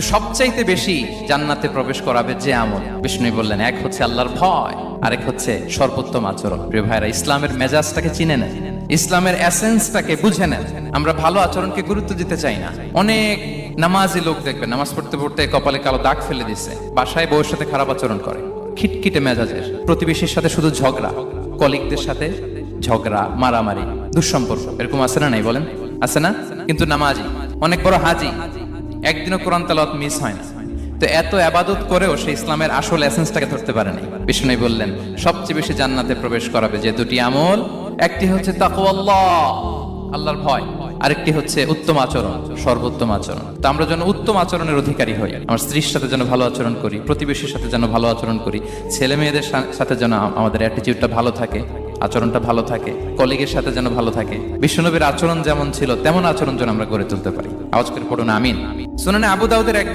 সবচাইতে বেশি জান্নাতে প্রবেশ করাবে যে আমল, বিষ্ণু বললেন, এক হচ্ছে আল্লাহর ভয়, আরেক হচ্ছে সর্বোত্তম আচরণ। প্রিয় ভাইরা, ইসলামের মেজাজটাকে চিনে নেন, ইসলামের এসেন্সটাকে বুঝে নেন। আমরা ভালো আচরণকে গুরুত্ব দিতে চাই না। অনেক নামাজি লোক দেখবেন নামাজ পড়তে পড়তে কপালে কালো দাগ ফেলে দিচ্ছে, বাসায় বউয়ের সাথে খারাপ আচরণ করে, খিটখিটে মেজাজের, প্রতিবেশীর সাথে শুধু ঝগড়া, কলিগদের সাথে ঝগড়া, মারামারি, দুঃসম্পর্ক, এরকম আছে না? নাই বলেন, আছে না? কিন্তু নামাজি, অনেক বড় হাজি, একদিনও কোরআন তেলাওয়াত মিস হয় না। তো এত আবাদত করেও সে ইসলামের আসল এসেন্সটাকে ধরতে পারেনি। বিষ্ণু বললেন, সবচেয়ে বেশি জান্নাতে প্রবেশ করাবে যে দুটি আমল, একটি হচ্ছে তাকওয়াল্লাহ, আল্লাহর ভয়, আরেকটি হচ্ছে উত্তম আচরণ, সর্বোত্তম আচরণ। তো আমরা যেন উত্তম আচরণের অধিকারী হই, আমার স্ত্রীর সাথে যেন ভালো আচরণ করি, প্রতিবেশীর সাথে যেন ভালো আচরণ করি, ছেলে মেয়েদের সাথে যেন আমাদের অ্যাটিটিউডটা ভালো থাকে, আচরণটা ভালো থাকে, কলিগের সাথে যেন ভালো থাকে। বিশ্বনবীর আচরণ যেমন ছিল তেমন আচরণ যেন আমরা গড়ে তুলতে পারি। আওয়াজ করে পড়ুন আমিন। সুনানে আবু দাউদের এক